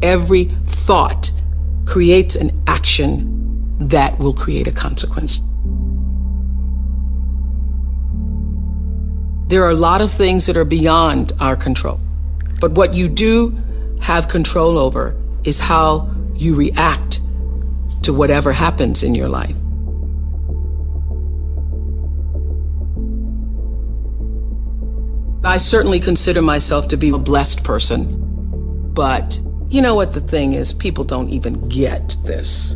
every thought creates an action that will create a consequence. There are a lot of things that are beyond our control. But what you do have control over is how you react to whatever happens in your life. I certainly consider myself to be a blessed person, but you know what the thing is? People don't even get this.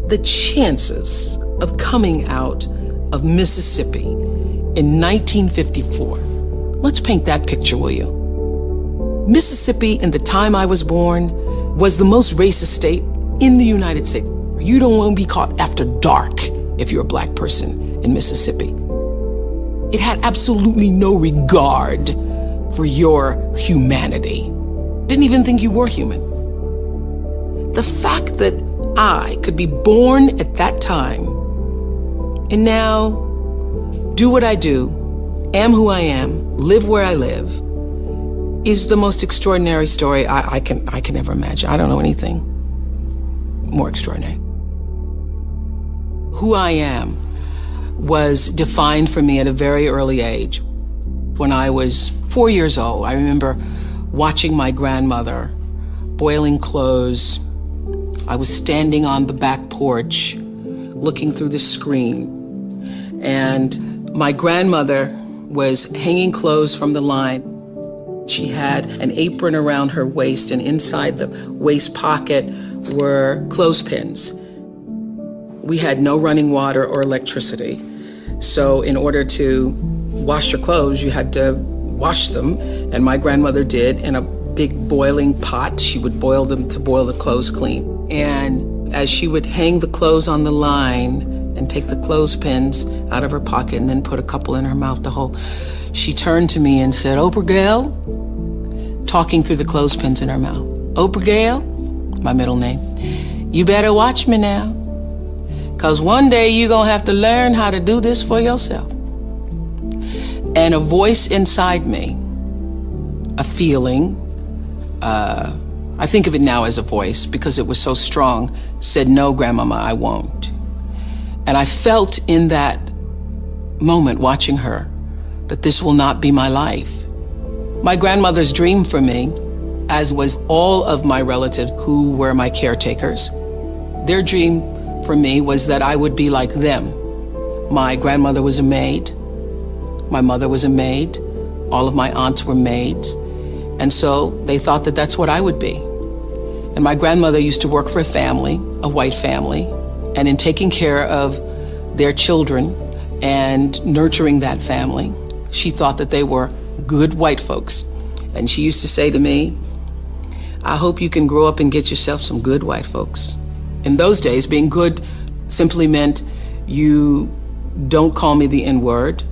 The chances of coming out of Mississippi in 1954. Let's paint that picture, will you? Mississippi, in the time I was born, was the most racist state in the United States. You don't want to be caught after dark if you're a black person in Mississippi. It had absolutely no regard for your humanity. Didn't even think you were human. The fact that I could be born at that time and now do what I do, am who I am, live where I live, is the most extraordinary story I can ever imagine. I don't know anything more extraordinary. Who I am was defined for me at a very early age. When I was 4 years old, I remember watching my grandmother boiling clothes. I was standing on the back porch, looking through the screen, and my grandmother was hanging clothes from the line. She had an apron around her waist, and inside the waist pocket were clothespins. We had no running water or electricity. So in order to wash your clothes, you had to wash them. And my grandmother did in a big boiling pot. She would boil them to boil the clothes clean. And as she would hang the clothes on the line and take the clothespins out of her pocket and then put a couple in her mouth, she turned to me and said, "Oprah Gail," talking through the clothespins in her mouth. "Oprah Gail," my middle name, "you better watch me now. 'Cause one day you're gonna have to learn how to do this for yourself." And a voice inside me, a feeling, I think of it now as a voice because it was so strong, said, "No, Grandmama, I won't." And I felt in that moment watching her that this will not be my life. My grandmother's dream for me, as was all of my relatives who were my caretakers, their dream for me was that I would be like them. My grandmother was a maid. My mother was a maid. All of my aunts were maids. And so they thought that that's what I would be. And my grandmother used to work for a family, a white family, and in taking care of their children and nurturing that family, she thought that they were good white folks. And she used to say to me, "I hope you can grow up and get yourself some good white folks." In those days, being good simply meant you don't call me the N-word.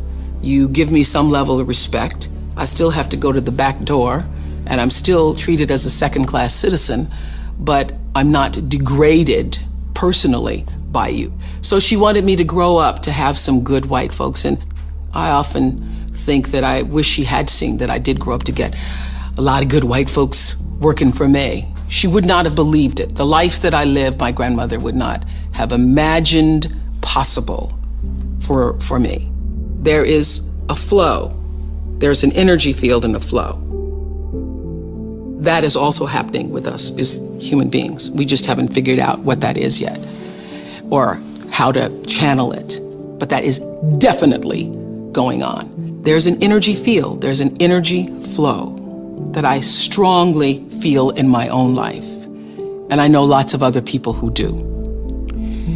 You give me some level of respect. I still have to go to the back door, and I'm still treated as a second-class citizen, but I'm not degraded personally by you. So she wanted me to grow up to have some good white folks, and I often think that I wish she had seen that I did grow up to get a lot of good white folks working for me. She would not have believed it. The life that I lived, my grandmother would not have imagined possible for me. There is a flow. There's an energy field and a flow. That is also happening with us as human beings. We just haven't figured out what that is yet or how to channel it. But that is definitely going on. There's an energy field. There's an energy flow that I strongly feel in my own life. And I know lots of other people who do.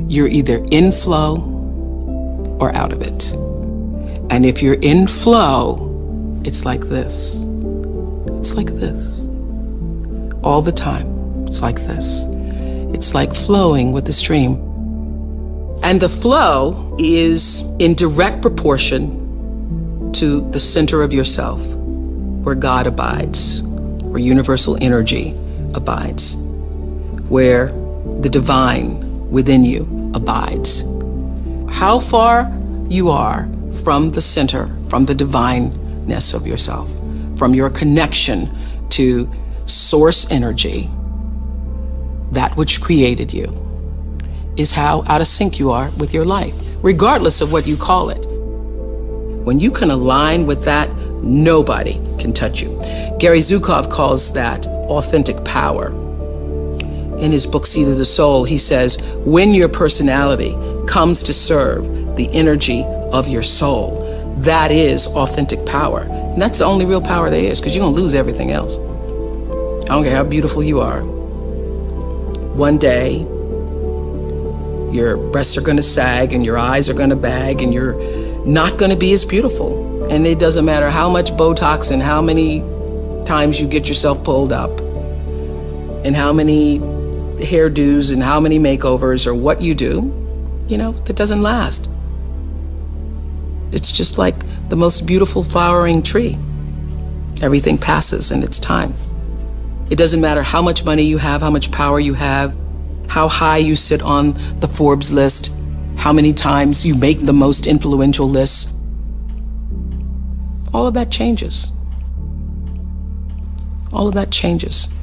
You're either in flow or out of it. And if you're in flow, it's like this. It's like this. All the time, it's like this. It's like flowing with the stream. And the flow is in direct proportion to the center of yourself, where God abides, where universal energy abides, where the divine within you abides. How far you are from the center, from the divineness of yourself, from your connection to source energy, that which created you, is how out of sync you are with your life, regardless of what you call it. When you can align with that, nobody can touch you. Gary Zukov calls that authentic power. In his book, Seed of the Soul, he says, when your personality comes to serve the energy of your soul, that is authentic power. And that's the only real power there is, because you're going to lose everything else. I don't care how beautiful you are. One day, your breasts are going to sag and your eyes are going to bag and you're not going to be as beautiful. And it doesn't matter how much Botox and how many times you get yourself pulled up and how many hairdos and how many makeovers or what you do, that doesn't last. It's just like the most beautiful flowering tree. Everything passes in its time. It doesn't matter how much money you have, how much power you have, how high you sit on the Forbes list, how many times you make the most influential lists. All of that changes. All of that changes.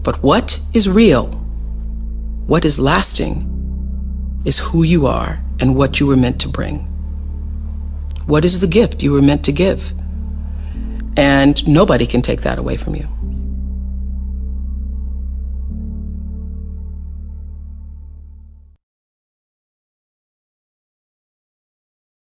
But what is real, what is lasting, is who you are and what you were meant to bring. What is the gift you were meant to give? And nobody can take that away from you.